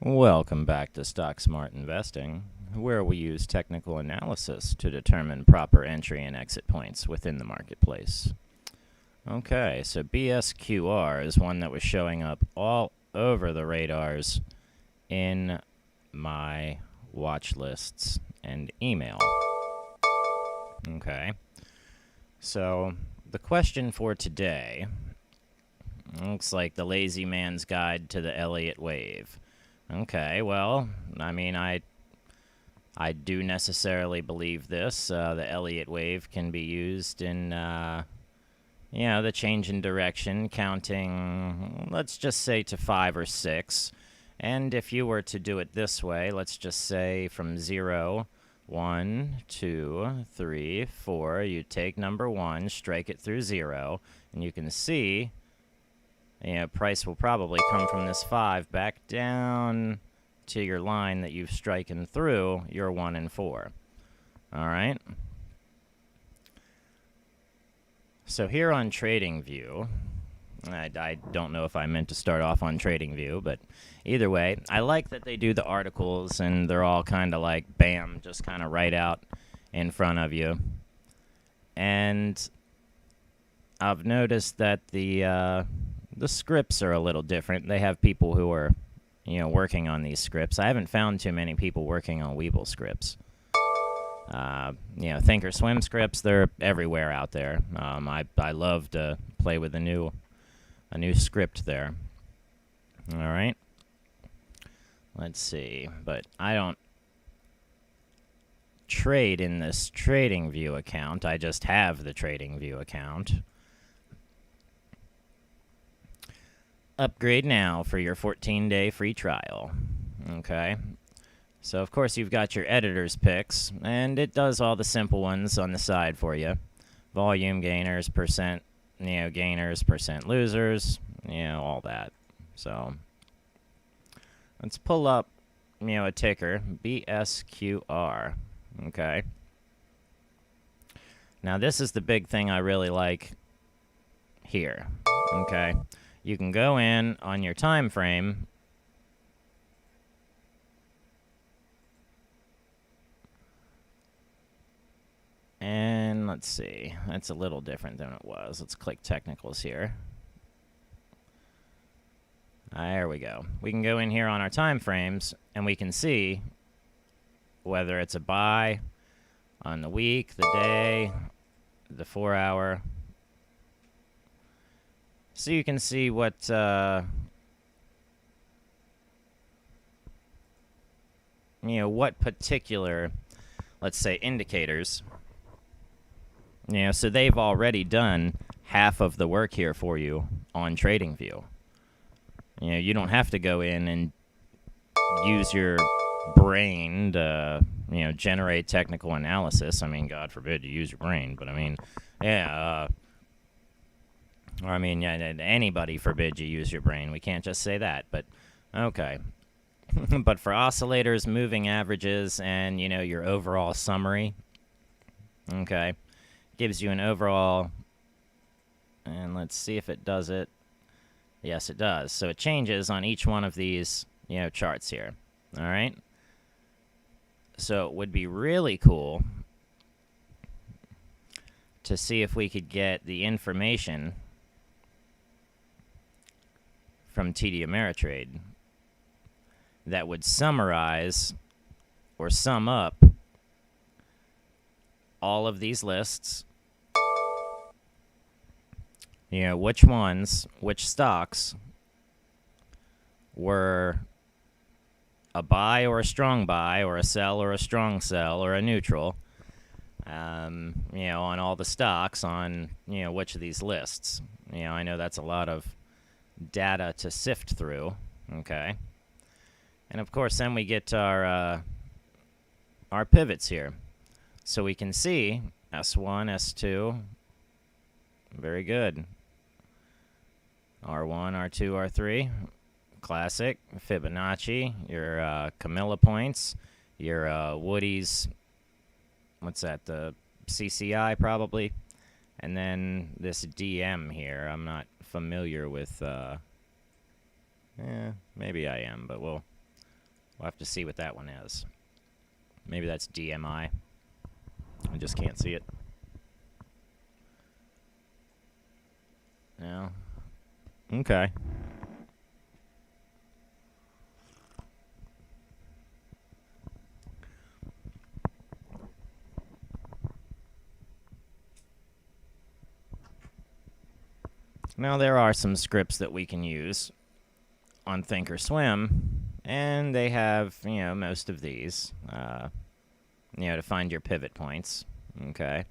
Welcome back to StockSmart Investing, where we use technical analysis to determine proper entry and exit points within the marketplace. Okay, so BSQR is one that was showing up all over the radars in my watch lists and email. Okay, so the question for today looks like the lazy man's guide to the Elliott wave. Okay, well, I mean, I do necessarily believe this. The Elliott wave can be used in, the change in direction, counting, let's just say, to 5 or 6. And if you were to do it this way, let's just say from 0, 1, 2, 3, 4, you take number 1, strike it through 0, and you can see price will probably come from this 5 back down to your line that you've striken through your 1 and 4. All right. So here on TradingView, I don't know if I meant to start off on TradingView, but either way, I like that they do the articles and they're all kind of like, bam, just kind of right out in front of you. And I've noticed that the scripts are a little different. They have people who are, working on these scripts. I haven't found too many people working on Webull scripts. Thinkorswim scripts, they're everywhere out there. I love to play with a new script there. All right. Let's see. But I don't trade in this TradingView account. I just have the TradingView account. Upgrade now for your 14-day free trial. Okay. So, of course, you've got your editor's picks, and it does all the simple ones on the side for you. Volume gainers, percent, gainers, percent losers, all that. So, let's pull up, a ticker, BSQR. Okay. Now, this is the big thing I really like here. Okay. You can go in on your time frame and let's see. That's a little different than it was. Let's click technicals here. There we go. We can go in here on our time frames and we can see whether it's a buy on the week, the day, the 4-hour. So you can see what what particular, let's say, indicators. So they've already done half of the work here for you on TradingView. You don't have to go in and use your brain to, generate technical analysis. I mean, God forbid you use your brain, but I mean, yeah. Anybody forbid you use your brain. We can't just say that, but okay. But for oscillators, moving averages, and, your overall summary, okay, gives you an overall, and let's see if it does it. Yes, it does. So it changes on each one of these, charts here, all right? So it would be really cool to see if we could get the information from TD Ameritrade that would summarize or sum up all of these lists, which stocks were a buy or a strong buy or a sell or a strong sell or a neutral, on all the stocks on, which of these lists. I know that's a lot of data to sift through, okay? And of course, then we get our pivots here. So we can see S1, S2, very good. R1, R2, R3, classic, Fibonacci, your Camilla points, your Woody's, what's that, the CCI probably, and then this DM here. I'm not familiar with, maybe I am, but we'll We'll have to see what that one is. Maybe that's DMI. I just can't see it. No. Okay. Now, there are some scripts that we can use on Thinkorswim, and they have, most of these, to find your pivot points. Okay.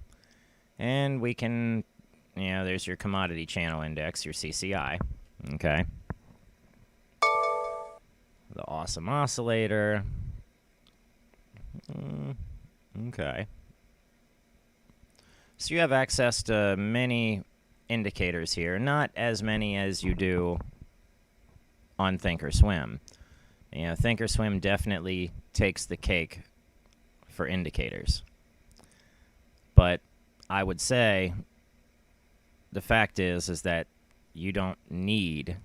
And we can, there's your commodity channel index, your CCI. Okay. The awesome oscillator. Okay. So you have access to many indicators here, not as many as you do on Thinkorswim. Thinkorswim definitely takes the cake for indicators. But I would say the fact is that you don't need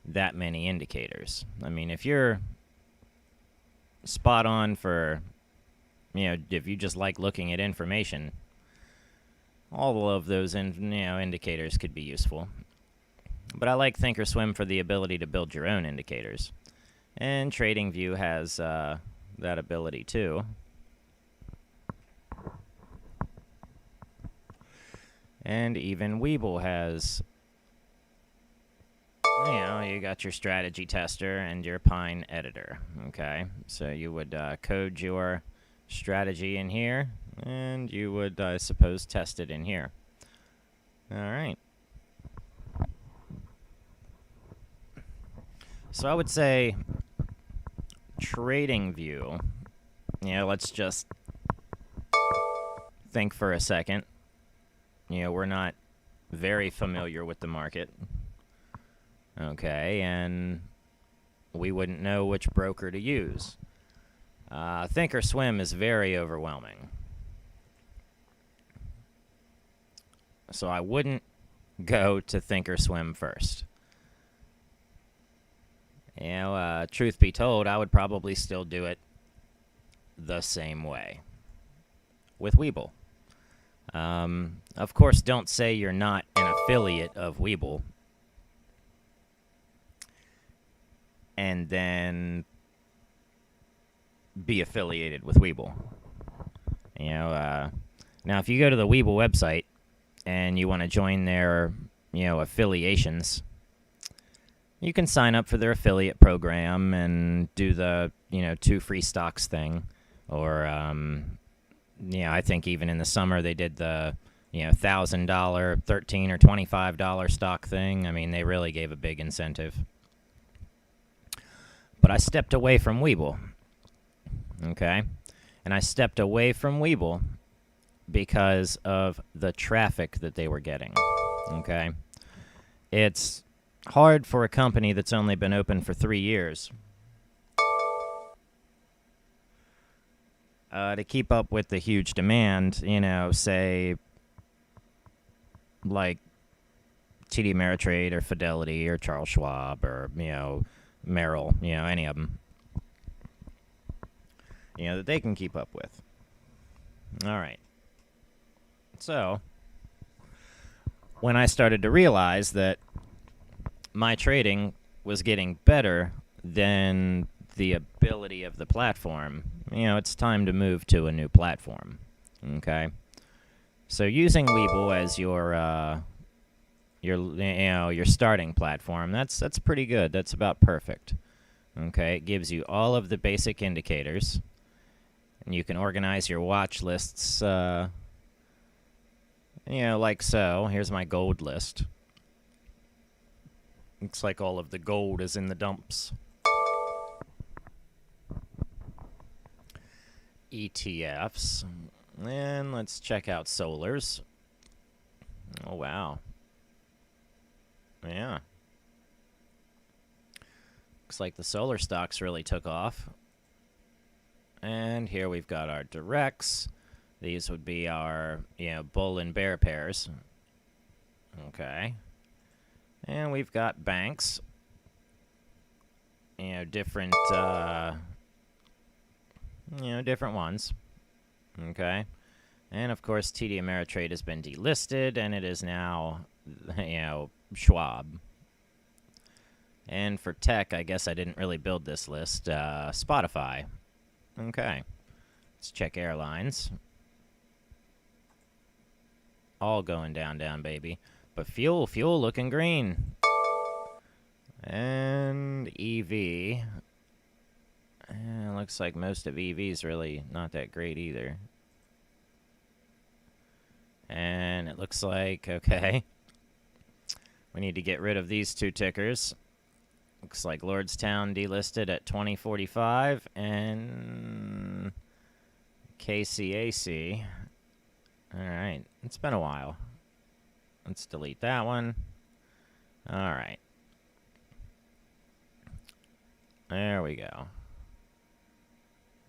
that many indicators. I mean, if you're spot on for, if you just like looking at information, all of those indicators could be useful. But I like Thinkorswim for the ability to build your own indicators. And TradingView has that ability too. And even Webull has, you got your strategy tester and your Pine editor. Okay, so you would code your strategy in here, and you would, I suppose, test it in here. All right. So I would say TradingView, let's just think for a second. We're not very familiar with the market. Okay, and we wouldn't know which broker to use. Thinkorswim is very overwhelming. So I wouldn't go to Thinkorswim first. Truth be told, I would probably still do it the same way with Webull. Of course, don't say you're not an affiliate of Webull and then be affiliated with Webull. Now if you go to the Webull website and you want to join their, affiliations, you can sign up for their affiliate program and do the, 2 free stocks thing. Or, I think even in the summer they did the, $1,000, $13 or $25 stock thing. I mean, they really gave a big incentive. But I stepped away from Webull. Okay? And I stepped away from Webull because of the traffic that they were getting. Okay? It's hard for a company that's only been open for 3 years to keep up with the huge demand, say, like TD Ameritrade or Fidelity or Charles Schwab or, Merrill, any of them, that they can keep up with. All right. So, when I started to realize that my trading was getting better than the ability of the platform, it's time to move to a new platform. Okay? So using Webull as your starting platform, that's pretty good. That's about perfect. Okay? It gives you all of the basic indicators, and you can organize your watch lists like so. Here's my gold list. Looks like all of the gold is in the dumps. ETFs. And let's check out solars. Oh, wow. Yeah. Looks like the solar stocks really took off. And here we've got our directs. These would be our, bull and bear pairs. Okay. And we've got banks. different, different ones. Okay. And of course, TD Ameritrade has been delisted, and it is now, Schwab. And for tech, I guess I didn't really build this list. Spotify. Okay. Let's check airlines. All going down, baby. But fuel looking green. And EV. Looks like most of EV's really not that great either. And it looks like, okay, we need to get rid of these two tickers. Looks like Lordstown delisted at 2045 and KCAC. All right, it's been a while. Let's delete that one. All right. There we go.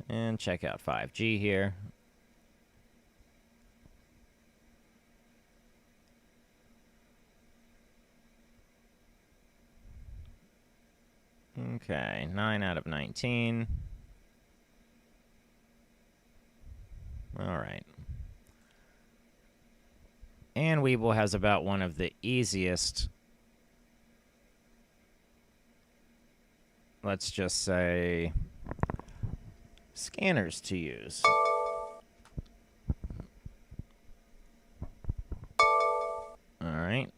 And check out 5G here. Okay, 9 out of 19. All right. And Webull has about one of the easiest, let's just say, scanners to use. All right.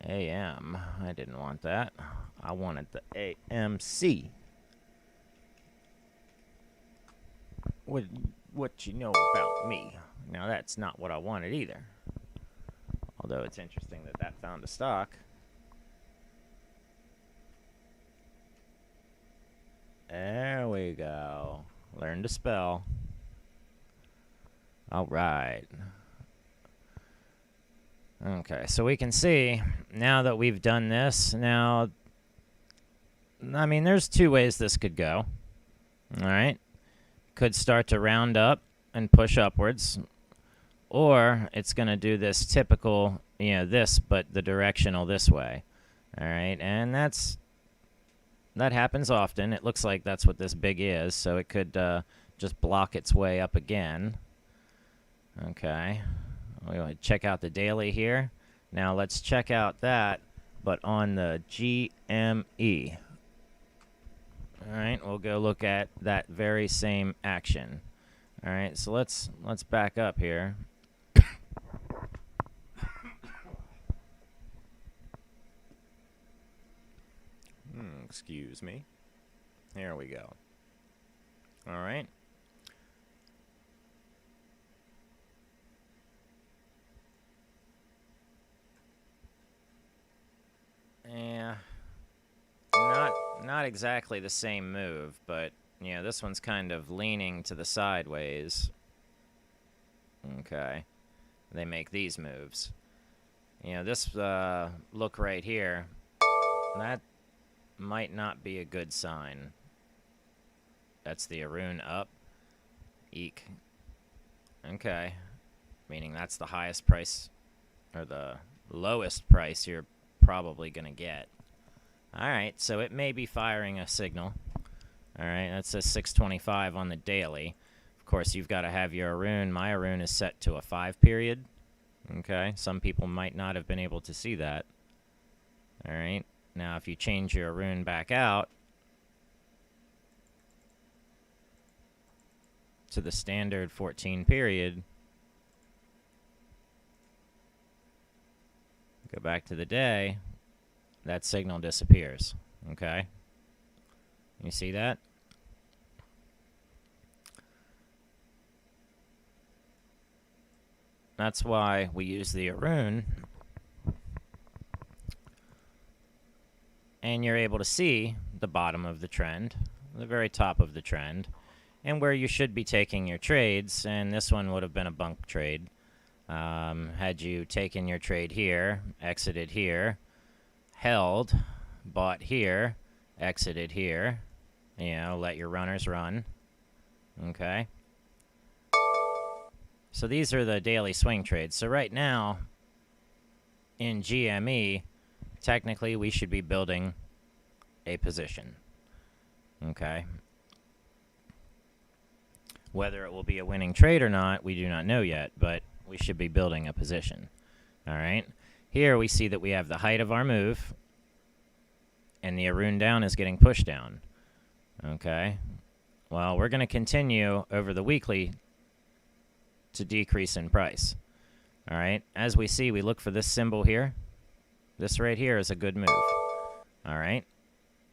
AM. I didn't want that. I wanted the AMC. What you know about me? Now that's not what I wanted either. Although it's interesting that that found a stock. There we go. Learn to spell. All right. Okay, so we can see now that we've done this. Now, I mean, there's two ways this could go. All right. Could start to round up and push upwards, or it's going to do this typical, this, but the directional this way. All right, and that happens often. It looks like that's what this big is, so it could just block its way up again. Okay, we want to check out the daily here. Now let's check out that, but on the GME. All right, we'll go look at that very same action. All right, so let's back up here. Excuse me. Here we go. All right. Yeah. Not exactly the same move, but this one's kind of leaning to the sideways. Okay. They make these moves. This look right here, that might not be a good sign. That's the Arun up. Eek. Okay. Meaning that's the highest price, or the lowest price you're probably going to get. Alright, so it may be firing a signal. Alright, that says 625 on the daily. Of course, you've got to have your Arun. My Arun is set to a 5 period. Okay, some people might not have been able to see that. Alright, now if you change your Arun back out to the standard 14 period, go back to the day, that signal disappears. Okay? You see that? That's why we use the Arun. And you're able to see the bottom of the trend, the very top of the trend, and where you should be taking your trades. And this one would have been a bunk trade. Had you taken your trade here, exited here, held, bought here, exited here, let your runners run. Okay. So these are the daily swing trades. So right now, in GME, technically we should be building a position. Okay. Whether it will be a winning trade or not, we do not know yet, but we should be building a position. All right. Here we see that we have the height of our move, and the Arun down is getting pushed down. Okay. Well, we're going to continue over the weekly to decrease in price. All right. As we see, we look for this symbol here. This right here is a good move. All right.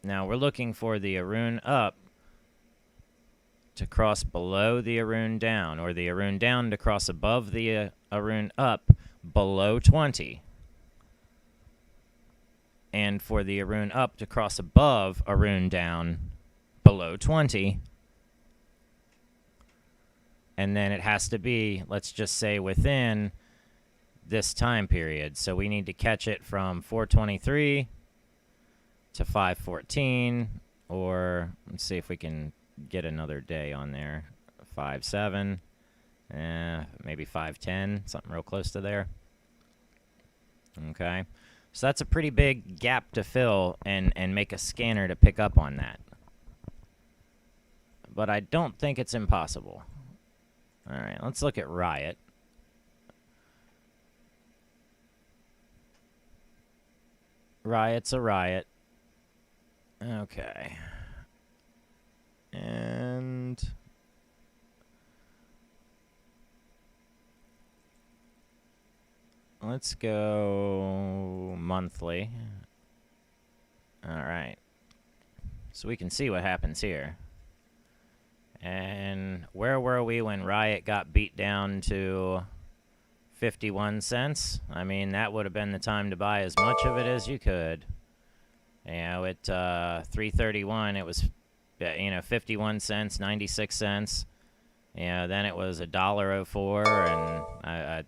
Now we're looking for the Arun up to cross below the Arun down, or the Arun down to cross above the Arun up below 20. And for the Arun up to cross above Arun down below 20. And then it has to be, let's just say, within this time period. So we need to catch it from 423 to 514, or let's see if we can get another day on there. 5-7, maybe 5-10, something real close to there. Okay, so that's a pretty big gap to fill and make a scanner to pick up on that. But I don't think it's impossible. All right, let's look at Riot. Riot's a riot. Okay. And let's go monthly. All right. So we can see what happens here. And where were we when Riot got beat down to 51 cents? I mean, that would have been the time to buy as much of it as you could. You know, at 331, it was, 51 cents, 96 cents. Then it was $1.04,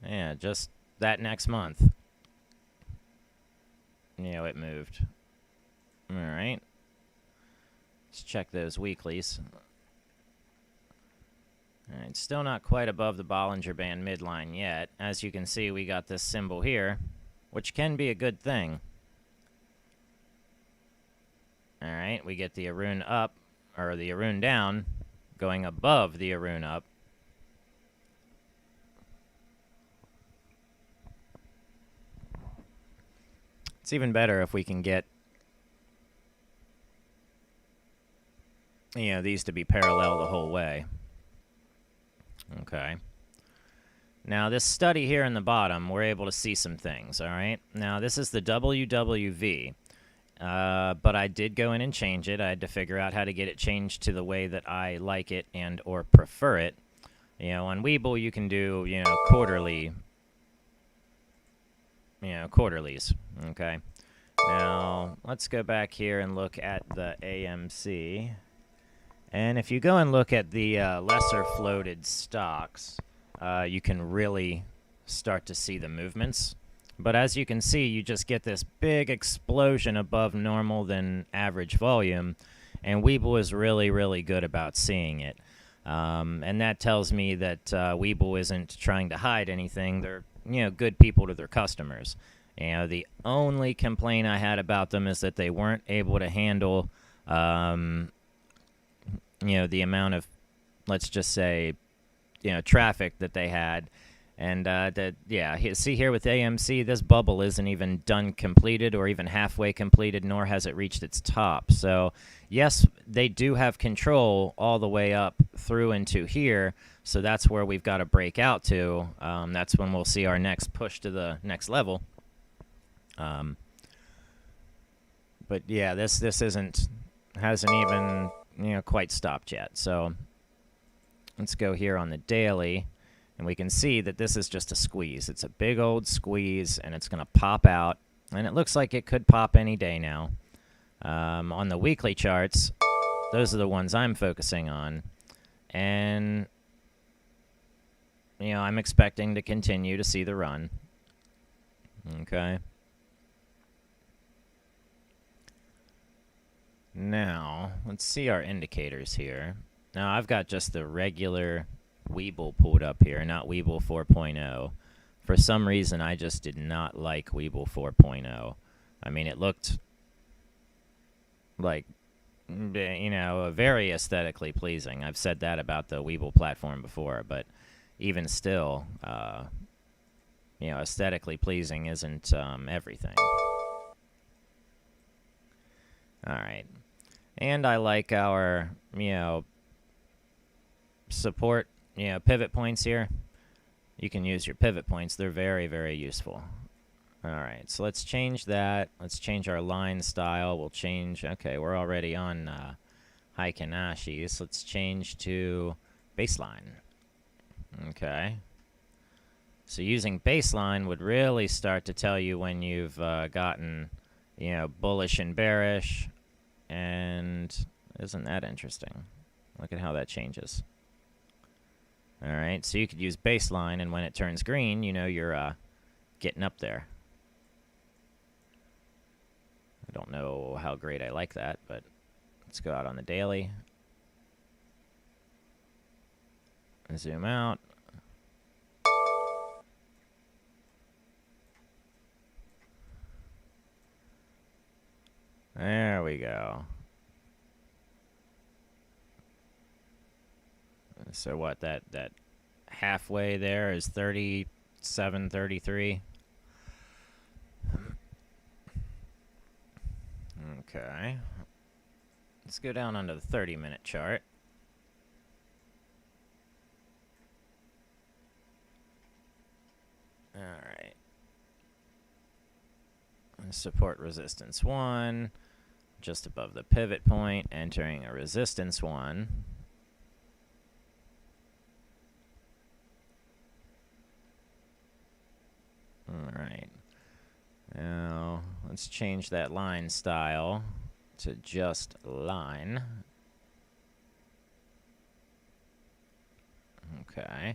and just that next month, it moved. All right. Let's check those weeklies. All right, still not quite above the Bollinger Band midline yet. As you can see, we got this symbol here, which can be a good thing. All right, we get the Arun up, or the Arun down, going above the Arun up. It's even better if we can get these to be parallel the whole way. Okay. Now, this study here in the bottom, we're able to see some things, all right? Now, this is the WWV, but I did go in and change it. I had to figure out how to get it changed to the way that I like it and or prefer it. On Webull, you can do, quarterlies, okay? Now, let's go back here and look at the AMC. And if you go and look at the lesser floated stocks, you can really start to see the movements. But as you can see, you just get this big explosion above normal than average volume, and Webull is really, really good about seeing it. And that tells me that Webull isn't trying to hide anything. They're, good people to their customers. The only complaint I had about them is that they weren't able to handle the amount of, let's just say, traffic that they had. And, see here with AMC, this bubble isn't even done completed or even halfway completed, nor has it reached its top. So, yes, they do have control all the way up through into here. So that's where we've got to break out to. That's when we'll see our next push to the next level. But, yeah, this hasn't even quite stopped yet. So let's go here on the daily, and we can see that this is just a squeeze. It's a big old squeeze, and it's going to pop out, and it looks like it could pop any day now. On the weekly charts, those are the ones I'm focusing on, and I'm expecting to continue to see the run. Okay. Now, let's see our indicators here. Now, I've got just the regular Webull pulled up here, not Webull 4.0. For some reason, I just did not like Webull 4.0. I mean, it looked like, very aesthetically pleasing. I've said that about the Webull platform before, but even still, aesthetically pleasing isn't everything. All right. And I like our, support, pivot points here. You can use your pivot points. They're very, very useful. All right, so let's change that. Let's change our line style. We'll change, okay, we're already on Heikinashi, so let's change to baseline. Okay. So using baseline would really start to tell you when you've gotten, bullish and bearish. And isn't that interesting? Look at how that changes. All right, so you could use baseline, and when it turns green, you're getting up there. I don't know how great I like that, but let's go out on the daily. Zoom out. There we go. So what, that halfway there is 37.33. Okay. Let's go down onto the 30-minute chart. All right. Support resistance 1, just above the pivot point, entering a resistance 1. All right. Now, let's change that line style to just line. Okay.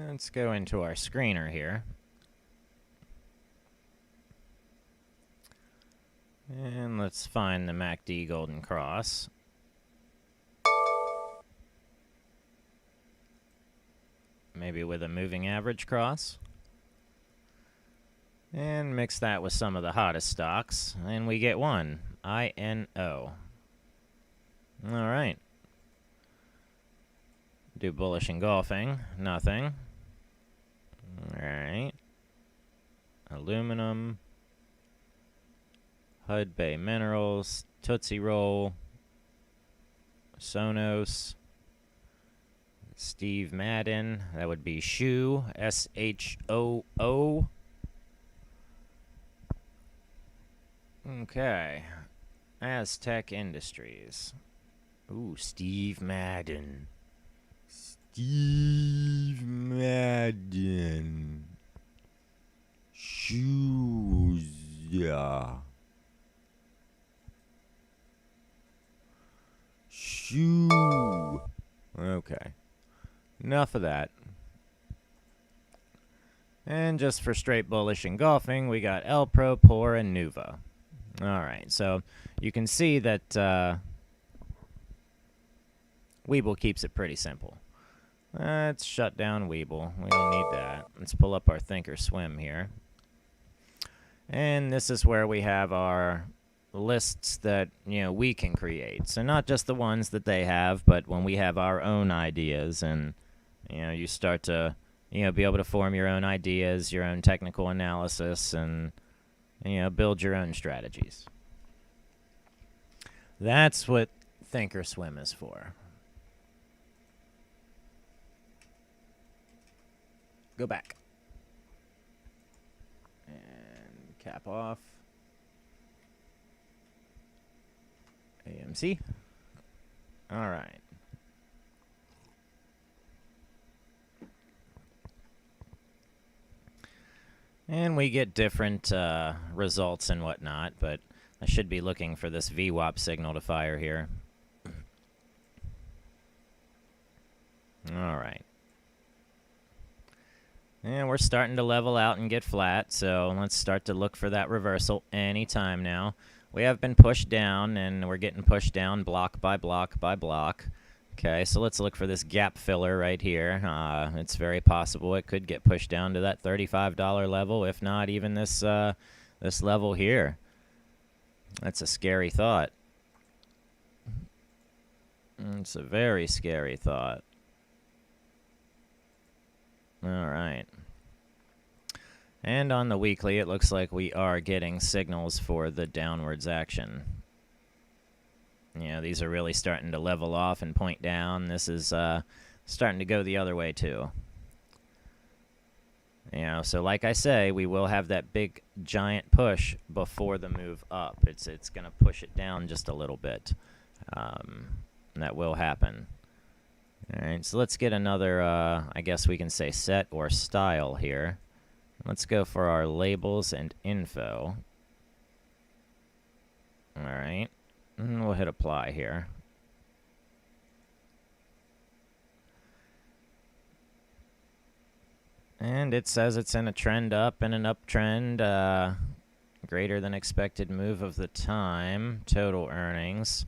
Let's go into our screener here. And let's find the MACD Golden Cross. Maybe with a moving average cross. And mix that with some of the hottest stocks. And we get one. INO. Alright. Do bullish engulfing. Nothing. Alright. Aluminum. Hud Bay Minerals. Tootsie Roll. Sonos. Steve Madden. That would be Shoo. SHOO. Okay. Aztec Industries. Ooh, Steve Madden. Steve Madden. Shoes. Yeah. Shoe. Okay. Enough of that. And just for straight bullish engulfing, we got El Pro, Por, and Nuva. Alright, so you can see that Webull keeps it pretty simple. Let's shut down Webull. We don't need that. Let's pull up our Thinkorswim here. And this is where we have our lists that, we can create. So not just the ones that they have, but when we have our own ideas and, you start to, be able to form your own ideas, your own technical analysis, and, build your own strategies. That's what Thinkorswim is for. Go back. And cap off. AMC. All right. And we get different results and whatnot, but I should be looking for this VWAP signal to fire here. All right. And we're starting to level out and get flat, so let's start to look for that reversal anytime now. we have been pushed down, and we're getting pushed down block by block by block. Okay, so let's look for this gap filler right here. It's very possible it could get pushed down to that $35 level, if not even this this level here. That's a scary thought. It's a very scary thought. All right. And on the weekly, it looks like we are getting signals for the downwards action. You know, these are really starting to level off and point down. This is starting to go the other way too. You know, so like I say, we will have that big giant push before the move up. It's going to push it down just a little bit. That will happen. All right, so let's get another, I guess we can say set or style here. Let's go for our labels and info. All right, and we'll hit apply here. And it says it's in a trend up and an uptrend, greater than expected move of the time, total earnings.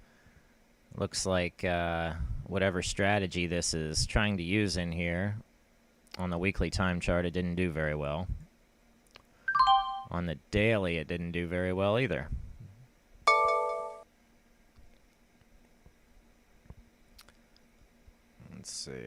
Looks like whatever strategy this is trying to use in here, on the weekly time chart, it didn't do very well. On the daily, it didn't do very well either. Let's see.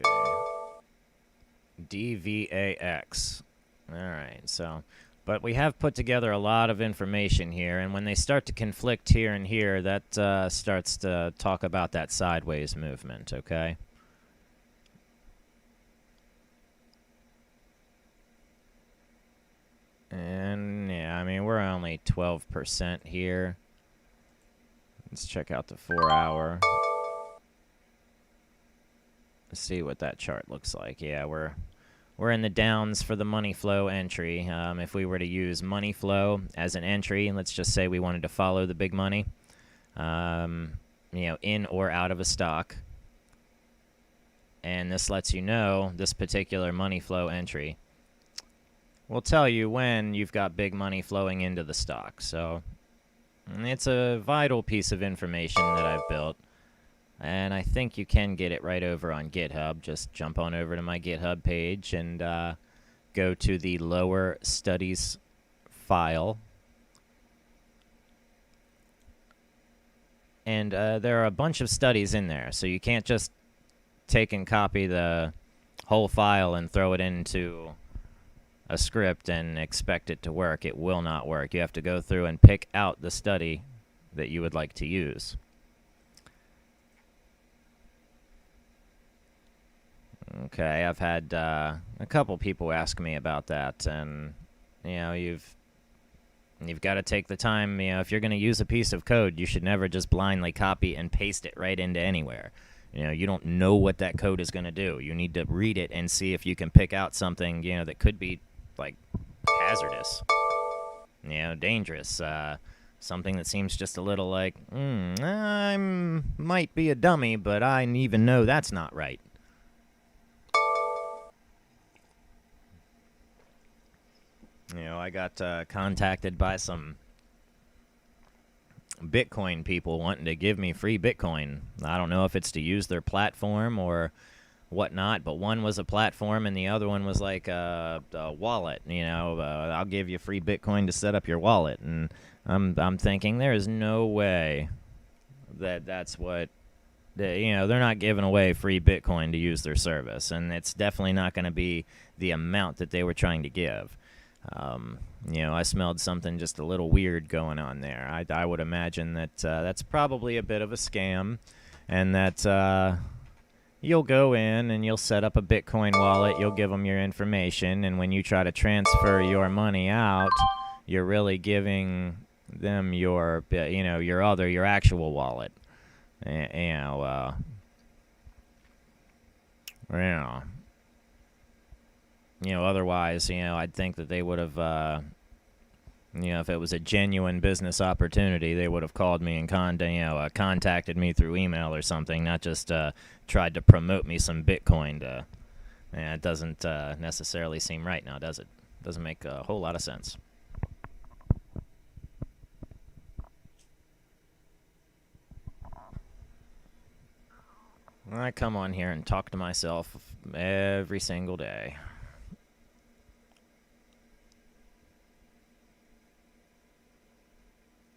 DVAX. All right, so, but we have put together a lot of information here, and when they start to conflict here and here, that starts to talk about that sideways movement, okay? And, yeah, I mean, we're only 12% here. Let's check out the 4-hour. Let's see what that chart looks like. Yeah, we're in the downs for the money flow entry. If we were to use money flow as an entry, let's just say we wanted to follow the big money, you know, in or out of a stock. And this lets you know this particular money flow entry will tell you when you've got big money flowing into the stock. So it's a vital piece of information that I've built. And I think you can get it right over on GitHub. Just jump on over to my GitHub page and go to the lower studies file. And there are a bunch of studies in there, so you can't just take and copy the whole file and throw it into a script and expect it to work. It will not work. You have to go through and pick out the study that you would like to use. Okay, I've had a couple people ask me about that, and you know, you've got to take the time. You know, if you're going to use a piece of code, you should never just blindly copy and paste it right into anywhere. You know, you don't know what that code is going to do. You need to read it and see if you can pick out something, you know, that could be like hazardous, you know, dangerous, something that seems just a little like, I might be a dummy, but I even know that's not right. You know, I got contacted by some Bitcoin people wanting to give me free Bitcoin. I don't know if it's to use their platform or whatnot, but one was a platform and the other one was like a wallet. You know, I'll give you free Bitcoin to set up your wallet. And I'm thinking there is no way that that's what, you know, they're not giving away free Bitcoin to use their service. And it's definitely not going to be the amount that they were trying to give. You know, I smelled something just a little weird going on there. I would imagine that that's probably a bit of a scam, and that you'll go in and you'll set up a Bitcoin wallet, you'll give them your information, and when you try to transfer your money out, you're really giving them your, you know, your actual wallet. You know, otherwise, you know, I'd think that they would have, you know, if it was a genuine business opportunity, they would have called me and contacted me through email or something, not just tried to promote me some Bitcoin. It doesn't necessarily seem right now, does it? Doesn't make a whole lot of sense. I come on here and talk to myself every single day.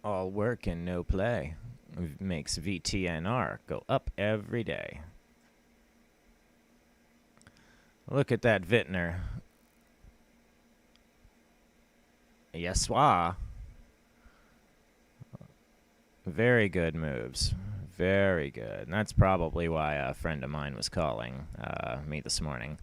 All work and no play makes VTNR go up every day. Look at that Vintner. Yes, sir. Very good moves. Very good. And that's probably why a friend of mine was calling me this morning.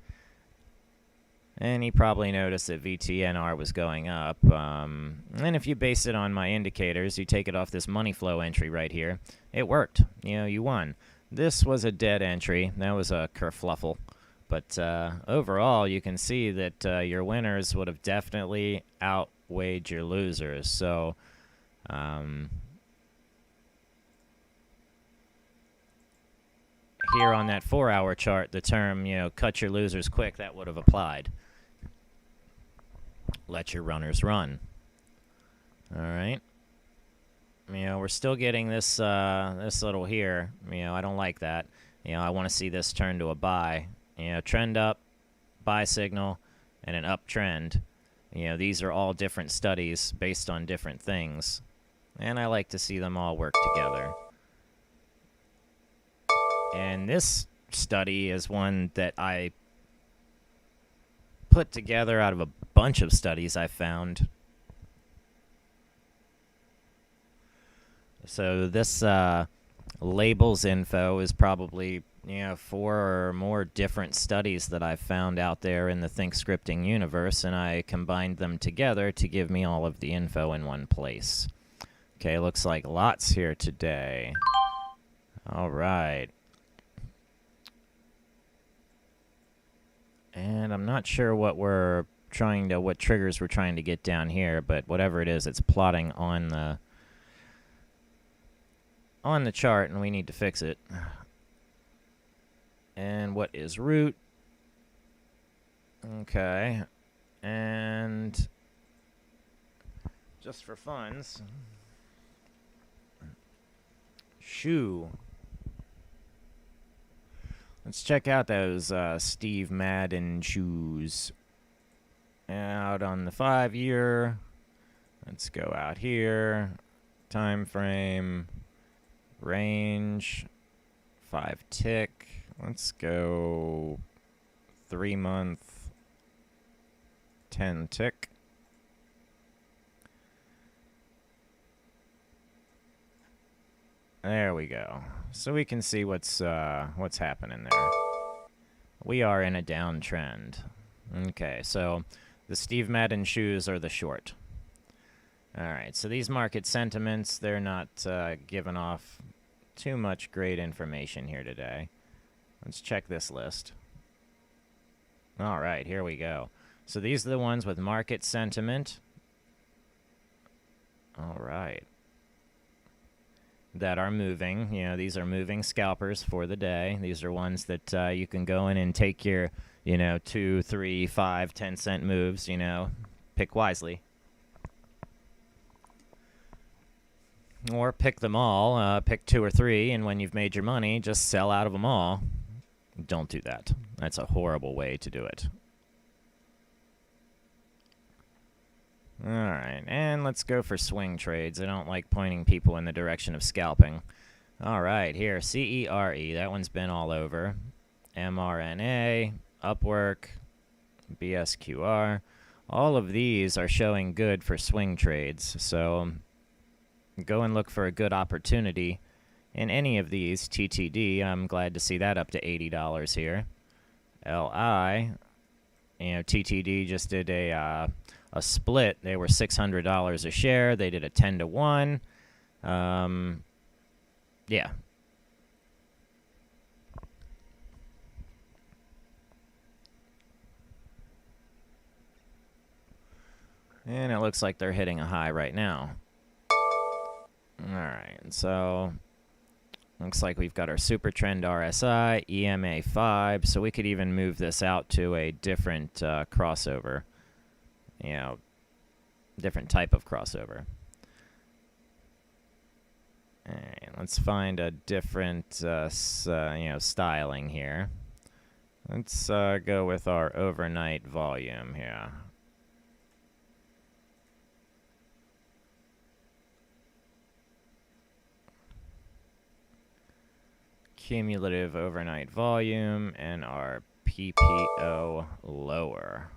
And he probably noticed that VTNR was going up. And if you base it on my indicators, you take it off this money flow entry right here, it worked. You know, you won. This was a dead entry. That was a kerfluffle. But overall, you can see that your winners would have definitely outweighed your losers. So, here on that 4-hour chart, the term, cut your losers quick, that would have applied. Let your runners run. All right. We're still getting this this little here. I don't like that. I want to see this turn to a buy. Trend up, buy signal, and an uptrend. These are all different studies based on different things. And I like to see them all work together. And this study is one that I put together out of a bunch of studies I found. So this labels info is probably 4 or more different studies that I've found out there in the ThinkScripting universe, and I combined them together to give me all of the info in one place. Okay, looks like lots here today. All right. And I'm not sure what what triggers we're trying to get down here, but whatever it is, it's plotting on the chart, and we need to fix it. And what is root? Okay. And just for funds, shoe. Let's check out those Steve Madden shoes. Out on the 5-year. Let's go out here. Time frame. Range. 5 tick. Let's go 3 month. 10 tick. There we go. So we can see what's happening there. We are in a downtrend. Okay, so the Steve Madden shoes are the short. All right, so these market sentiments, they're not giving off too much great information here today. Let's check this list. All right, here we go. So these are the ones with market sentiment. All right. That are moving. These are moving scalpers for the day. These are ones that you can go in and take your, 2, 3, 5, 10-cent moves, pick wisely. Or pick them all, pick 2 or 3, and when you've made your money, just sell out of them all. Don't do that. That's a horrible way to do it. All right, and let's go for swing trades. I don't like pointing people in the direction of scalping. All right, here, CERE. That one's been all over. mRNA, Upwork, BSQR. All of these are showing good for swing trades. So go and look for a good opportunity in any of these. TTD, I'm glad to see that up to $80 here. LI, TTD just did a split. They were $600 a share. They did a 10-to-1. Yeah. And it looks like they're hitting a high right now. All right, so looks like we've got our super trend RSI, EMA 5, so we could even move this out to a different crossover. Different type of crossover. And let's find a different styling here. Let's go with our overnight volume here. Cumulative overnight volume and our PPO lower.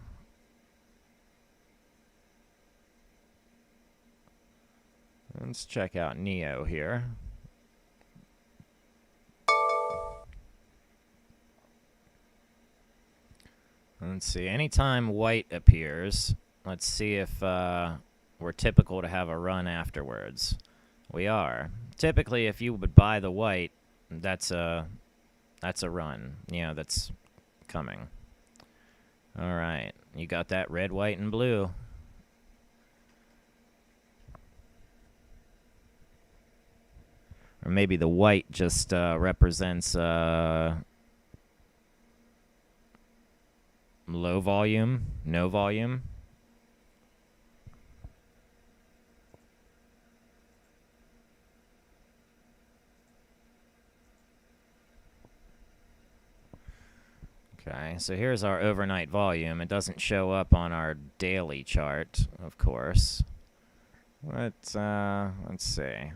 Let's check out Neo here. Let's see, anytime white appears, let's see if we're typical to have a run afterwards. We are. Typically, if you would buy the white, that's a run. Yeah, that's coming. All right, you got that red, white, and blue. Or maybe the white just represents low volume, no volume. Okay, so here's our overnight volume. It doesn't show up on our daily chart, of course. Let's see.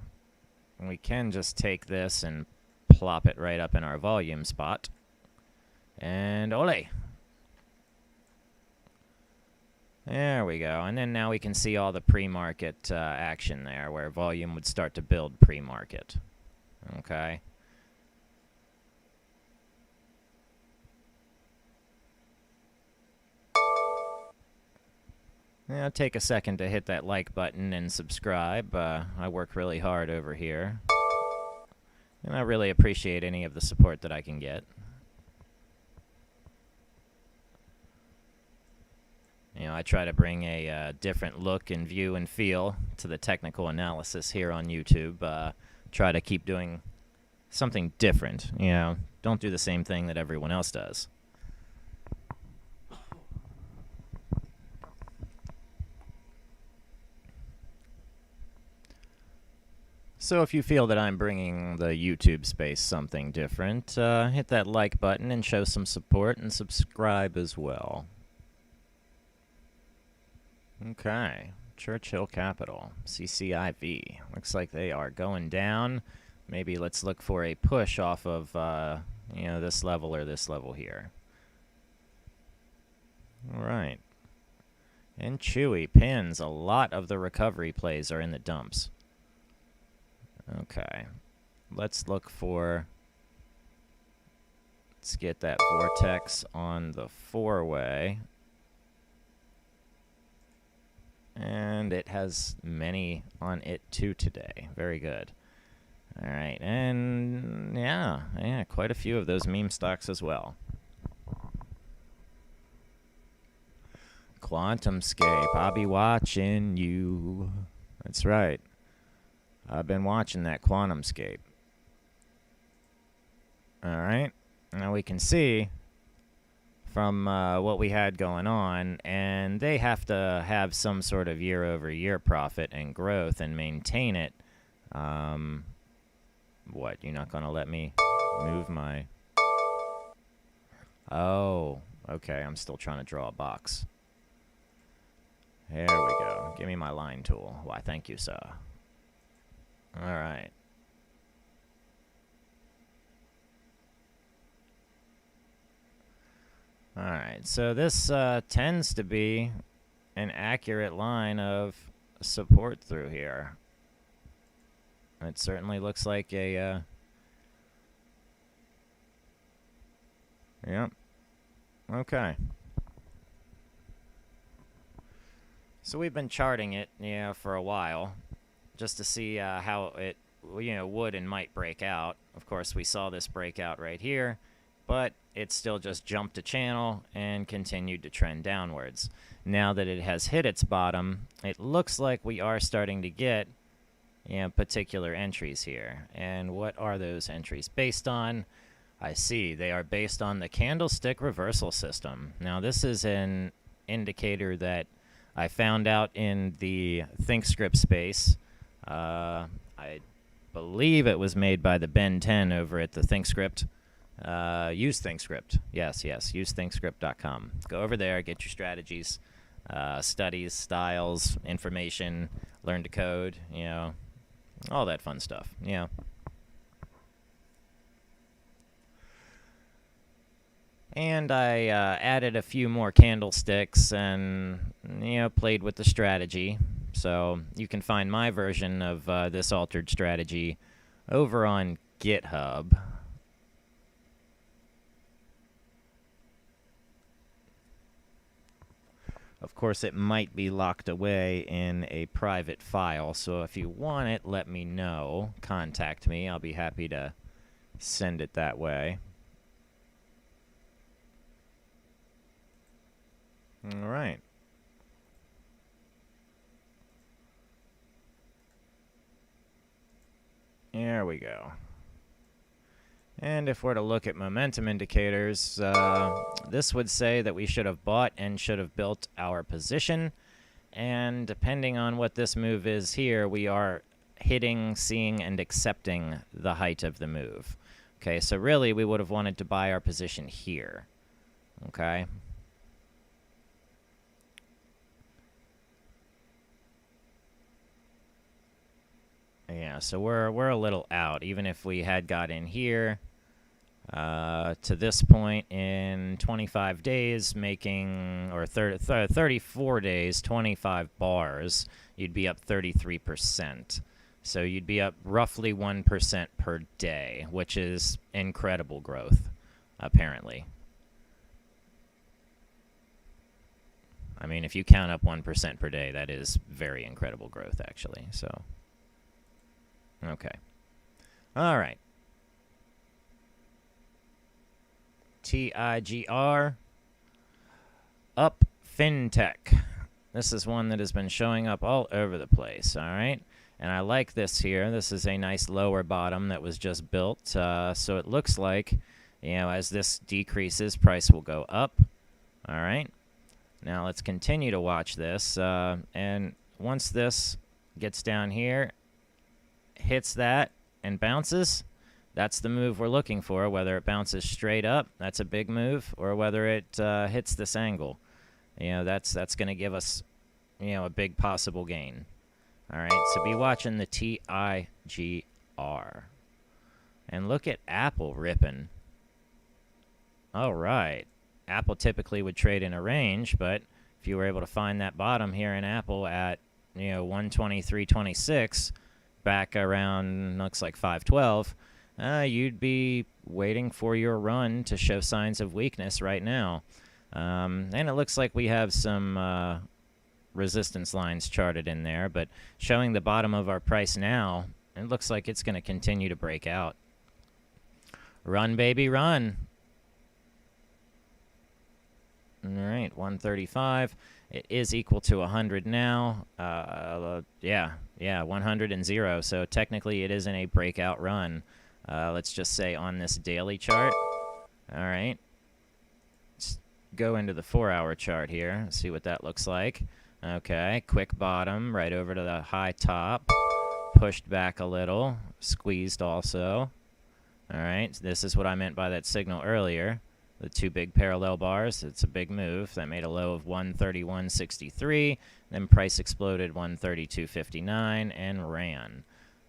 We can just take this and plop it right up in our volume spot. And ole! There we go. And then now we can see all the pre-market action there, where volume would start to build pre-market. Okay. Yeah, take a second to hit that like button and subscribe. I work really hard over here. And I really appreciate any of the support that I can get. You know, I try to bring a different look and view and feel to the technical analysis here on YouTube. Try to keep doing something different. You know, don't do the same thing that everyone else does. So if you feel that I'm bringing the YouTube space something different, hit that like button and show some support, and subscribe as well. Okay, Churchill Capital, CCIV. Looks like they are going down. Maybe let's look for a push off of, this level or this level here. All right. And Chewy, pins, a lot of the recovery plays are in the dumps. Okay, let's look for, let's get that vortex on the 4-way. And it has many on it too today. Very good. All right, and yeah, quite a few of those meme stocks as well. QuantumScape, I'll be watching you. That's right. I've been watching that QuantumScape. All right, now we can see from what we had going on, and they have to have some sort of year-over-year profit and growth and maintain it. What, you're not going to let me move my... Oh, okay, I'm still trying to draw a box. There we go. Give me my line tool. Why, thank you, sir. All right. All right, so this tends to be an accurate line of support through here. It certainly looks like a, yep, okay. So we've been charting it, for a while, just to see how it, would and might break out. Of course, we saw this breakout right here, but it still just jumped a channel and continued to trend downwards. Now that it has hit its bottom, it looks like we are starting to get, particular entries here. And what are those entries based on? I see, they are based on the candlestick reversal system. Now, this is an indicator that I found out in the ThinkScript space. I believe it was made by the Ben 10 over at the ThinkScript. Use ThinkScript. Yes, use thinkscript.com. Go over there, get your strategies, studies, styles, information, learn to code, all that fun stuff, And I added a few more candlesticks and, played with the strategy. So you can find my version of this altered strategy over on GitHub. Of course, it might be locked away in a private file, so if you want it, let me know. Contact me. I'll be happy to send it that way. All right. There we go. And if we're to look at momentum indicators, this would say that we should have bought and should have built our position. And depending on what this move is here, we are hitting, seeing, and accepting the height of the move. Okay, so really we would have wanted to buy our position here. Okay. Yeah, so we're a little out. Even if we had got in here to this point in 25 days, making, or 34 days, 25 bars, you'd be up 33%. So you'd be up roughly 1% per day, which is incredible growth, apparently. I mean, if you count up 1% per day, that is very incredible growth, actually. So, okay. All right. TIGR. Up FinTech. This is one that has been showing up all over the place, all right? And I like this here. This is a nice lower bottom that was just built. So it looks like, as this decreases, price will go up. All right. Now let's continue to watch this. And once this gets down here, hits that and bounces, that's the move we're looking for. Whether it bounces straight up, that's a big move, or whether it hits this angle. That's going to give us, a big possible gain. All right, so be watching the TIGR. And look at Apple ripping. All right. Apple typically would trade in a range, but if you were able to find that bottom here in Apple at, 123.26, back around, looks like 512, you'd be waiting for your run to show signs of weakness right now. And it looks like we have some resistance lines charted in there, but showing the bottom of our price now, it looks like it's going to continue to break out. Run, baby, run. All right, 135. It is equal to 100 now. Yeah, 100 and 0. So technically it is in a breakout run. Let's just say on this daily chart. All right. Let's go into the 4-hour chart here. See what that looks like. Okay, quick bottom right over to the high top. Pushed back a little. Squeezed also. All right, so this is what I meant by that signal earlier. The two big parallel bars, it's a big move. That made a low of 131.63. Then price exploded 132.59 and ran.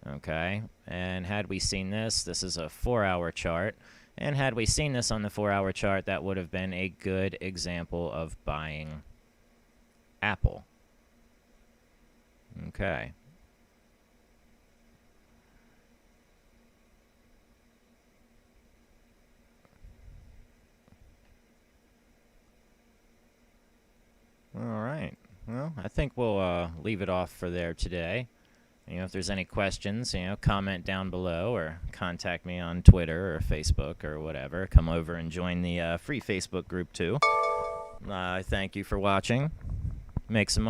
Okay, and had we seen this is a 4-hour chart. And had we seen this on the 4-hour chart, that would have been a good example of buying Apple. Okay. All right. Well, I think we'll leave it off for there today. If there's any questions, comment down below or contact me on Twitter or Facebook or whatever. Come over and join the free Facebook group too. I thank you for watching. Make some